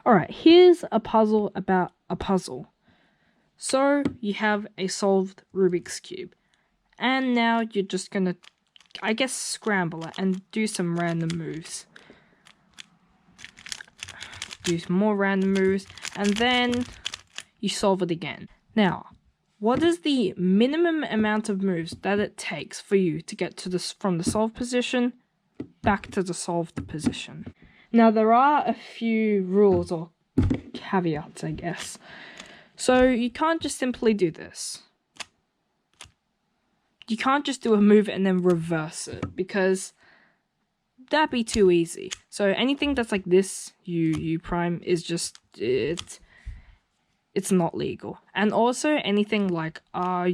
Alright, here's a puzzle about a puzzle. So you have a solved Rubik's Cube. And now you're just gonna, I guess, scramble it and do some random moves. Do some more random moves, and then you solve it again. Now, what is the minimum amount of moves that it takes for you to get to this from the solved position back to the solved position? Now, there are a few rules or caveats, I guess. So you can't just simply do this. You can't just do a move and then reverse it, because that'd be too easy. So anything that's like this, U prime, is just, it's not legal. And also anything like R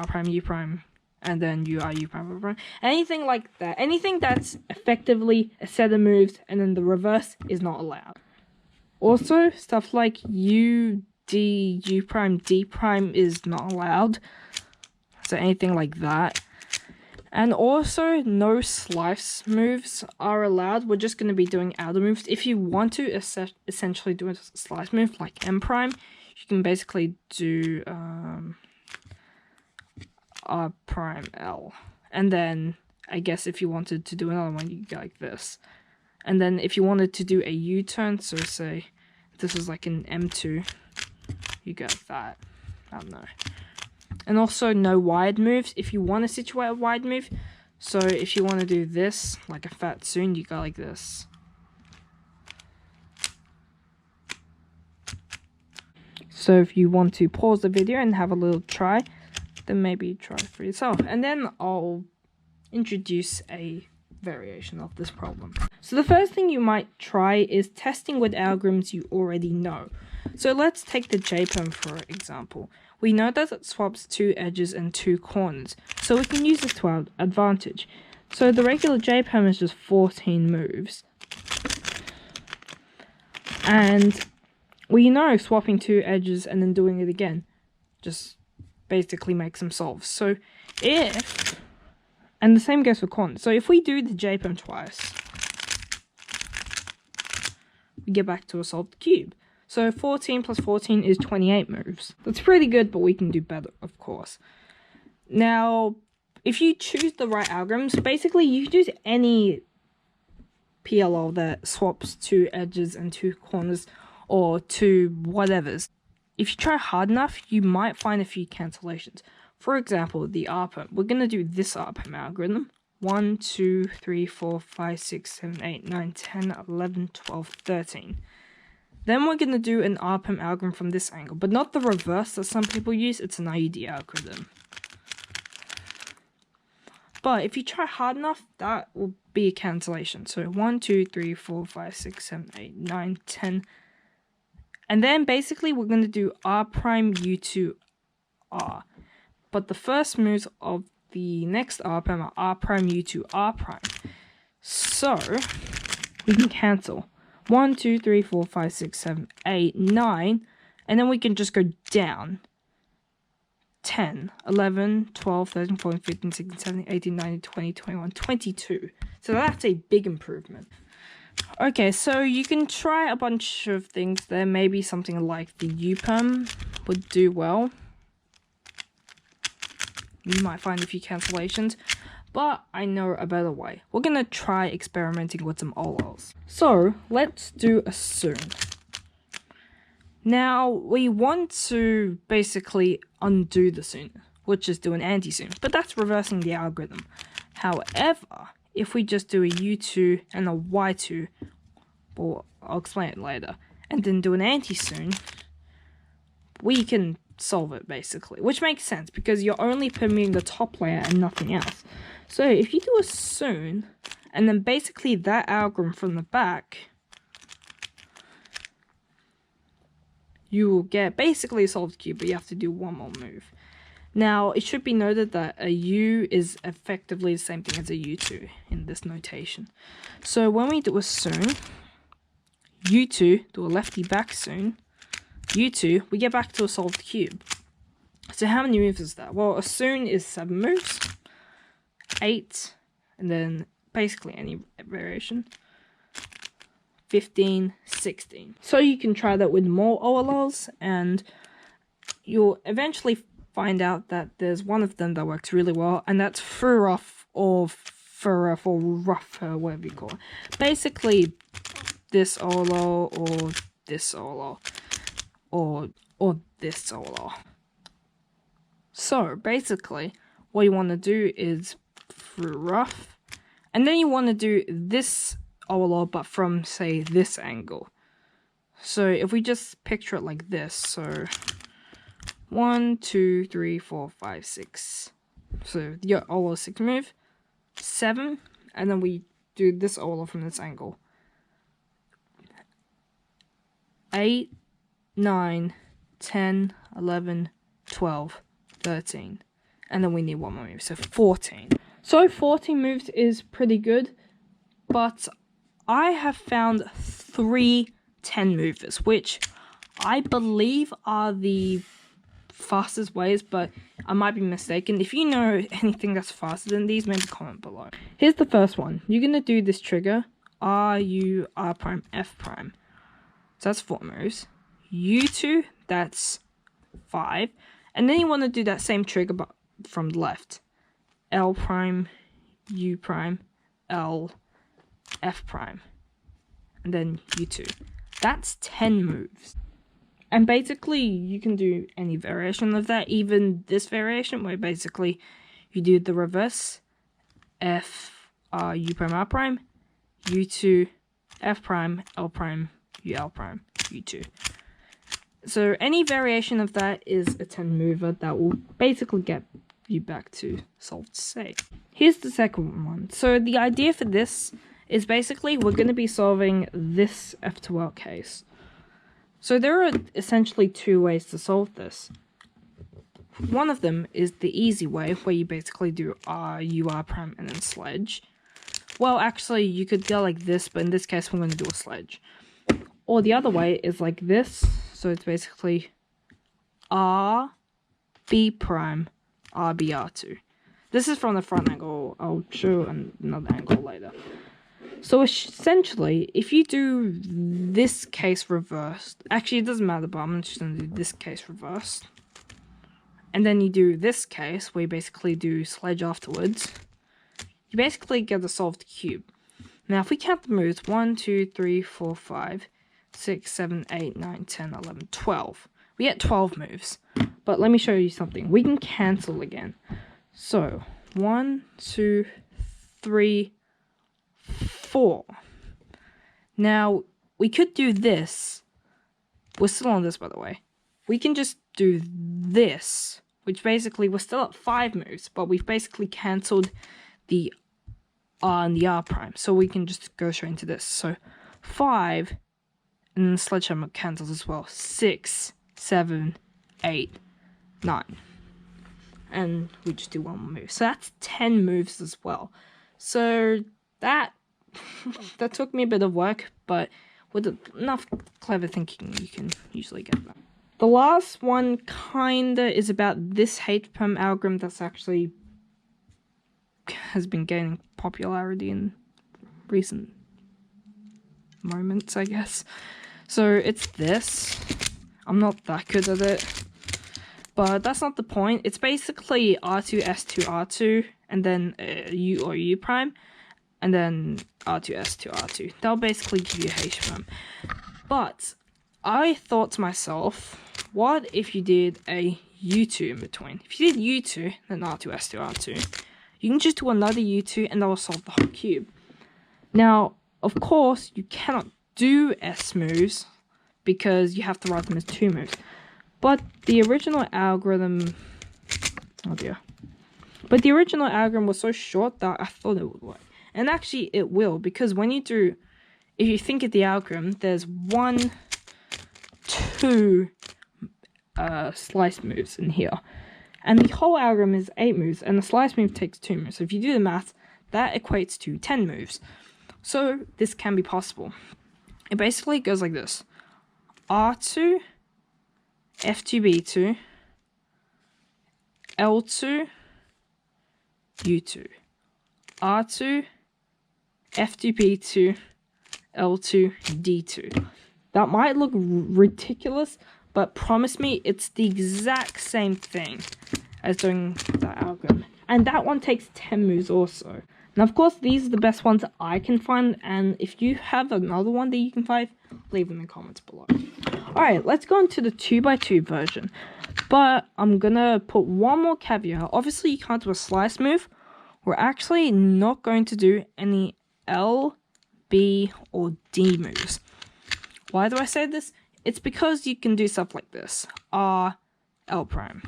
prime, U prime, and then U prime, U prime, anything like that, anything that's effectively a set of moves and then the reverse is not allowed. Also, stuff like U prime, D prime is not allowed. So anything like that. And also, no slice moves are allowed. We're just going to be doing outer moves. If you want to essentially do a slice move like M prime, you can basically do R prime L. And then, I guess if you wanted to do another one, you go like this. And then if you wanted to do a U-turn, so say this is like an M2, you go like that. I don't know. And also no wide moves if you want to situate a wide move. So if you want to do this, like a fat soon, you go like this. So if you want to pause the video and have a little try, then maybe try it for yourself. And then I'll introduce a variation of this problem. So the first thing you might try is testing with algorithms you already know. So let's take the JPEM for example. We know that it swaps 2 edges and 2 corners, so we can use this to our advantage. So the regular JPEM is just 14 moves. And we know swapping 2 edges and then doing it again just basically makes them solve. So and the same goes for corners. So if we do the JPEM twice, we get back to a solved cube. So 14 plus 14 is 28 moves. That's pretty good, but we can do better, of course. Now, if you choose the right algorithms, basically you choose any PLL that swaps 2 edges and 2 corners or 2 whatevers. If you try hard enough, you might find a few cancellations. For example, the RPM. We're going to do this RPM algorithm. 1, 2, 3, 4, 5, 6, 7, 8, 9, 10, 11, 12, 13. Then we're going to do an RPM algorithm from this angle, but not the reverse that some people use. It's an IUD algorithm. But if you try hard enough, that will be a cancellation. So 1, 2, 3, 4, 5, 6, 7, 8, 9, 10. And then basically we're going to do R prime U2 R. But the first moves of the next RPM are R prime U2 R prime. So we can cancel 1, 2, 3, 4, 5, 6, 7, 8, 9, and then we can just go down. 10, 11, 12, 13, 14, 15, 16, 17, 18, 19, 20, 21, 22. So that's a big improvement. Okay, so you can try a bunch of things there. Maybe something like the UPerm would do well. You might find a few cancellations, but I know a better way. We're going to try experimenting with some OLLs. So, let's do a soon. Now, we want to basically undo the soon, which is do an anti-soon, but that's reversing the algorithm. However, if we just do a U2 and a Y2, well, I'll explain it later, and then do an anti-soon, we can solve it basically, which makes sense because you're only permitting the top layer and nothing else. So if you do a soon, and then basically that algorithm from the back, you will get basically a solved cube, but you have to do one more move. Now, it should be noted that a U is effectively the same thing as a U2 in this notation. So when we do a soon, U2, do a lefty back soon, U2, we get back to a solved cube. So how many moves is that? Well, a soon is 7 moves, 8, and then basically any variation. 15, 16. So you can try that with more OLLs, and you'll eventually find out that there's one of them that works really well, and that's Furrough or Furrough or Rougher, whatever you call it. Basically, this OLL or this OLL or this OLL. So basically, what you want to do is Furrough, and then you want to do this OLL, but from, say, this angle. So if we just picture it like this, so 1, 2, 3, 4, 5, 6. So your OLL 6 move, 7, and then we do this OLL from this angle. 8, 9, 10, 11, 12, 13. And then we need one more move, so 14. So 14 moves is pretty good, but I have found 3 10 movers, which I believe are the fastest ways, but I might be mistaken. If you know anything that's faster than these, maybe comment below. Here's the first one. You're going to do this trigger, R, U, R prime, F prime. So that's 4 moves. U2, that's 5. And then you want to do that same trigger, but from the left. L prime, U prime, L, F prime. And then U2. That's 10 moves. And basically, you can do any variation of that, even this variation, where basically you do the reverse, F, R, U prime, R prime, U2, F prime, L prime, U, L prime, U2. So any variation of that is a 10 mover that will basically get you back to solved state. Here's the second one. So the idea for this is basically we're going to be solving this F2L case. So there are essentially 2 ways to solve this. One of them is the easy way, where you basically do R, U, R prime, and then sledge. Well, actually, you could go like this, but in this case, we're going to do a sledge. Or the other way is like this. So it's basically R, B prime, R, B, R2. This is from the front angle. I'll show another angle later. So essentially, if you do this case reversed, actually it doesn't matter, but I'm just going to do this case reversed. And then you do this case, where you basically do sledge afterwards. You basically get the solved cube. Now, if we count the moves, 1, 2, 3, 4, 5, 6, 7, 8, 9, 10, 11, 12. We get 12 moves. But let me show you something. We can cancel again. So, 1, 2, 3, 4. Now, we could do this. We're still on this, by the way. We can just do this, which basically, we're still at 5 moves, but we've basically cancelled the R and the R prime. So we can just go straight into this. So, 5, and then sledgehammer cancels as well. 6, 7, 8, 9. And we just do one more move. So that's 10 moves as well. So that took me a bit of work, but with enough clever thinking, you can usually get that. The last one kinda is about this H-perm algorithm that's actually has been gaining popularity in recent moments, I guess. So it's this. I'm not that good at it, but that's not the point. It's basically R2, S2, R2, and then U or U prime, and then R2, S2, R2. That'll basically give you H-perm. But I thought to myself, what if you did a U2 in between? If you did U2, then R2, S2, R2, you can just do another U2 and that will solve the whole cube. Now, of course, you cannot do S moves because you have to write them as 2 moves. But the original algorithm... Oh dear. But the original algorithm was so short that I thought it would work. And actually, it will, because when you do... If you think of the algorithm, there's 1, 2 slice moves in here. And the whole algorithm is 8 moves, and the slice move takes 2 moves. So if you do the math, that equates to 10 moves. So this can be possible. It basically goes like this. R2, F2, B2, L2, U2, R2, F2, B2, L2, D2. That might look ridiculous, but promise me it's the exact same thing as doing that algorithm. And that one takes 10 moves also. Now, of course, these are the best ones I can find, and if you have another one that you can find, leave in the comments below. Alright, let's go into the 2x2 version. But I'm gonna put one more caveat. Obviously, you can't do a slice move. We're actually not going to do any L, B, or D moves. Why do I say this? It's because you can do stuff like this. R, L prime.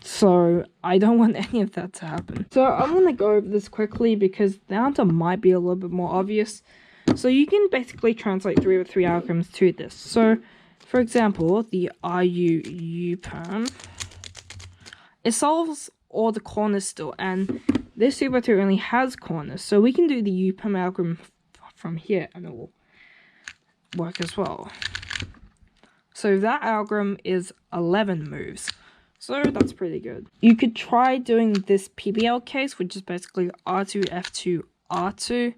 So I don't want any of that to happen. So I'm going to go over this quickly because the answer might be a little bit more obvious. So you can basically translate 3/3 algorithms to this. So for example, the RU perm, it solves all the corners still, and this 2x2 only has corners. So we can do the U perm algorithm from here and it will work as well. So that algorithm is 11 moves. So that's pretty good. You could try doing this PBL case, which is basically R2, F2, R2.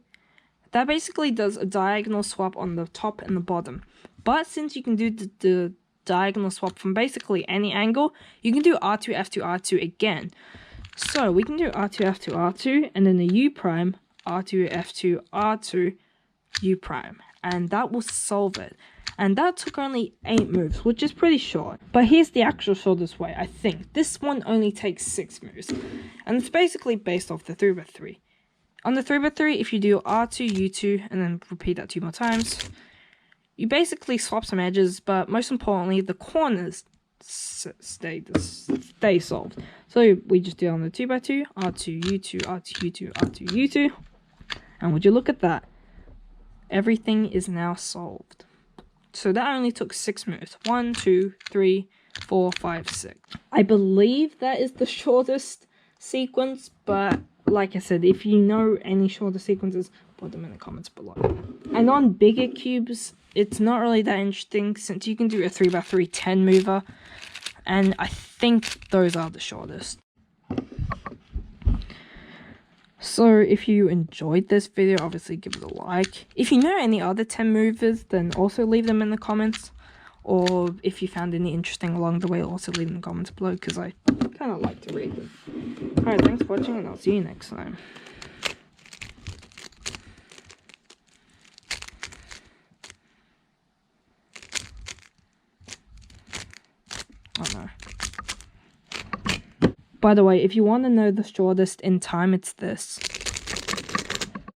That basically does a diagonal swap on the top and the bottom. But since you can do the diagonal swap from basically any angle, you can do R2, F2, R2 again. So we can do R2, F2, R2, and then the U prime, R2, F2, R2, U prime. And that will solve it. And that took only 8 moves, which is pretty short. But here's the actual shortest way, I think. This one only takes 6 moves. And it's basically based off the 3x3. On the 3x3, if you do R2, U2, and then repeat that 2 more times, you basically swap some edges, but most importantly, the corners stay solved. So we just do on the 2x2, R2, U2, R2, U2, R2, U2. And would you look at that? Everything is now solved. So that only took 6 moves. 1, 2, 3, 4, 5, 6. I believe that is the shortest sequence, but like I said, if you know any shorter sequences, put them in the comments below. And on bigger cubes, it's not really that interesting since you can do a 3x3 10 mover, and I think those are the shortest. So if you enjoyed this video, obviously give it a like. If you know any other 10 movers, then also leave them in the comments. Or if you found any interesting along the way, also leave them in the comments below, because I kind of like to read them. Alright, thanks for watching, and I'll see you next time. Oh no. By the way, if you want to know the shortest in time, it's this.